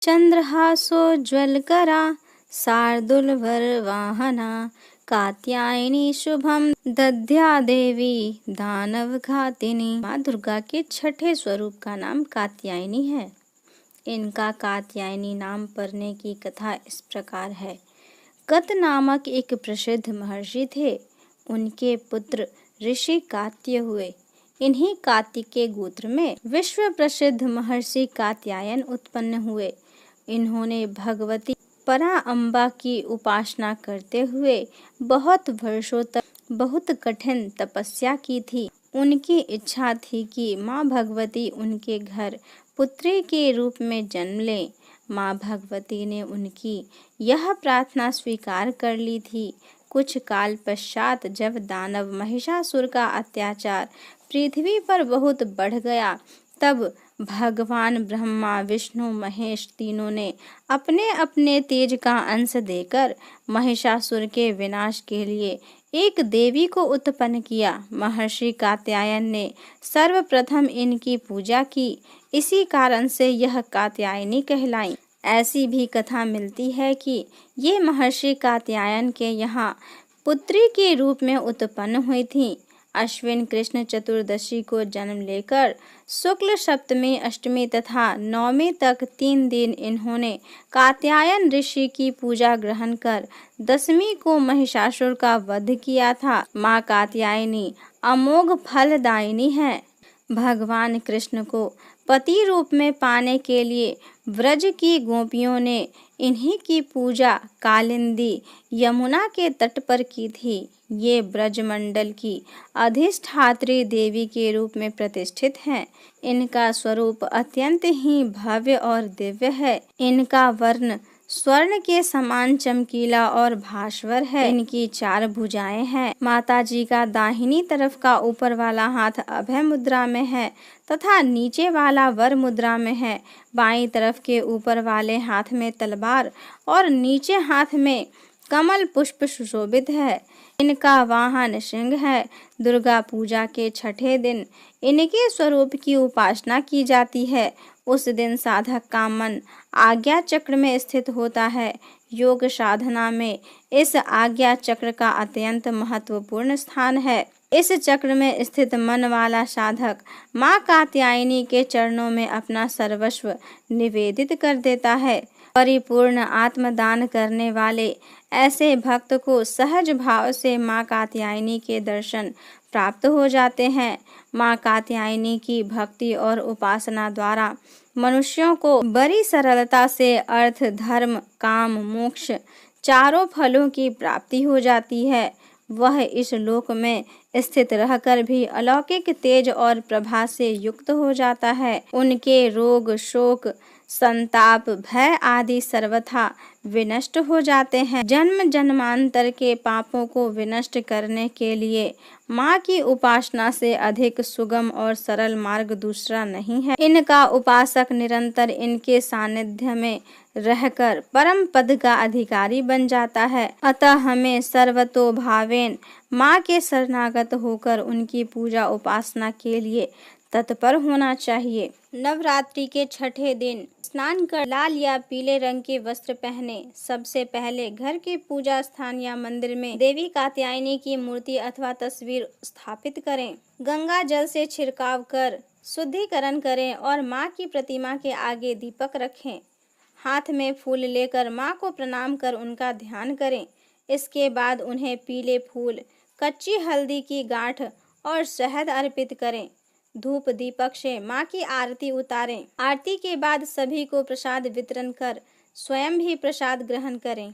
चंद्रहासोज्ज्वलकरा शार्दूलभरवाहना कात्यायनी शुभम दध्या देवी दानवघातिनी। माँ दुर्गा के छठे स्वरूप का नाम कात्यायनी है। इनका कात्यायनी नाम पड़ने की कथा इस प्रकार है। कत नामक एक प्रसिद्ध महर्षि थे। उनके पुत्र ऋषि कात्य हुए। इन्हीं कात्य के गोत्र में विश्व प्रसिद्ध महर्षि कात्यायन उत्पन्न हुए। इन्होंने भगवती परा अम्बा की उपासना करते हुए बहुत वर्षों तक बहुत कठिन तपस्या की थी। उनकी इच्छा थी कि माँ भगवती उनके घर पुत्री के रूप में जन्म लें। माँ भगवती ने उनकी यह प्रार्थना स्वीकार कर ली थी। कुछ काल पश्चात जब दानव महिषासुर का अत्याचार पृथ्वी पर बहुत बढ़ गया, तब भगवान ब्रह्मा विष्णु महेश तीनों ने अपने अपने तेज का अंश देकर महिषासुर के विनाश के लिए एक देवी को उत्पन्न किया। महर्षि कात्यायन ने सर्वप्रथम इनकी पूजा की। इसी कारण से यह कात्यायनी कहलाई। ऐसी भी कथा मिलती है कि ये महर्षि कात्यायन के यहाँ पुत्री के रूप में उत्पन्न हुई थी। अश्विन कृष्ण चतुर्दशी को जन्म लेकर शुक्ल सप्तमी अष्टमी तथा नवमी तक 3 दिन इन्होंने कात्यायन ऋषि की पूजा ग्रहण कर दशमी को महिषासुर का वध किया था। माँ कात्यायनी अमोघ फलदायिनी है। भगवान कृष्ण को पति रूप में पाने के लिए व्रज की गोपियों ने इन्हीं की पूजा कालिंदी यमुना के तट पर की थी। ये ब्रजमंडल की अधिष्ठात्री देवी के रूप में प्रतिष्ठित हैं। इनका स्वरूप अत्यंत ही भव्य और दिव्य है। इनका वर्ण स्वर्ण के समान चमकीला और भास्वर है। इनकी 4 भुजाएं हैं। माता जी का दाहिनी तरफ का ऊपर वाला हाथ अभय मुद्रा में है तथा नीचे वाला वर मुद्रा में है। बाईं तरफ के ऊपर वाले हाथ में तलवार और नीचे हाथ में कमल पुष्प सुशोभित है। इनका वाहन सिंह है। दुर्गा पूजा के छठे दिन इनके स्वरूप की उपासना की जाती है। उस दिन साधक का मन आज्ञा चक्र में स्थित होता है। योग साधना में इस आज्ञा चक्र का अत्यंत महत्वपूर्ण स्थान है। इस चक्र में स्थित मन वाला साधक माँ कात्यायनी के चरणों में अपना सर्वस्व निवेदित कर देता है। परिपूर्ण आत्मदान करने वाले ऐसे भक्त को सहज भाव से माँ कात्यायनी के दर्शन प्राप्त हो जाते हैं। माँ कात्यायनी की भक्ति और उपासना द्वारा मनुष्यों को बड़ी सरलता से अर्थ धर्म काम मोक्ष चारों फलों की प्राप्ति हो जाती है। वह इस लोक में स्थित रहकर भी अलौकिक तेज और प्रभा से युक्त हो जाता है। उनके रोग शोक संताप भय आदि सर्वथा विनष्ट हो जाते हैं। जन्म जन्मांतर के पापों को विनष्ट करने के लिए माँ की उपासना से अधिक सुगम और सरल मार्ग दूसरा नहीं है। इनका उपासक निरंतर इनके सानिध्य में रहकर परम पद का अधिकारी बन जाता है। अतः हमें सर्वतोभावेन माँ के शरणागत होकर उनकी पूजा उपासना के लिए तत्पर होना चाहिए। नवरात्रि के छठे दिन स्नान कर लाल या पीले रंग के वस्त्र पहने। सबसे पहले घर के पूजा स्थान या मंदिर में देवी कात्यायनी की मूर्ति अथवा तस्वीर स्थापित करें। गंगा जल से छिड़काव कर शुद्धिकरण करें और माँ की प्रतिमा के आगे दीपक रखें। हाथ में फूल लेकर माँ को प्रणाम कर उनका ध्यान करें। इसके बाद उन्हें पीले फूल, कच्ची हल्दी की गांठ और शहद अर्पित करें। धूप दीपक से माँ की आरती उतारें। आरती के बाद सभी को प्रसाद वितरण कर स्वयं भी प्रसाद ग्रहण करें।